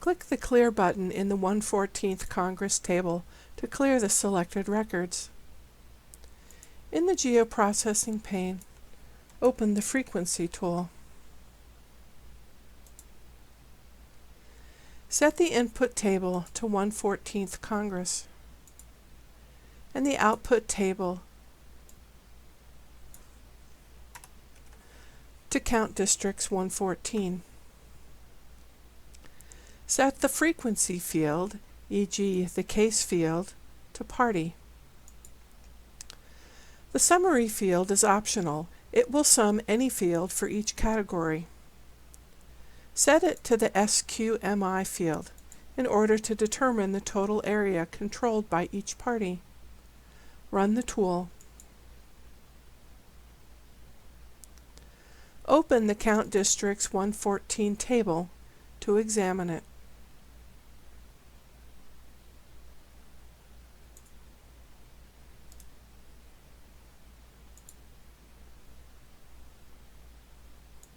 Click the Clear button in the 1/14th Congress table to clear the selected records. In the Geoprocessing pane, open the Frequency tool. Set the Input table to 1/14th Congress and the Output table to Count Districts 114. Set the Frequency field, e.g. the Case field, to Party. The Summary field is optional. It will sum any field for each category. Set it to the SQMI field in order to determine the total area controlled by each party. Run the tool. Open the Count Districts 114 table to examine it.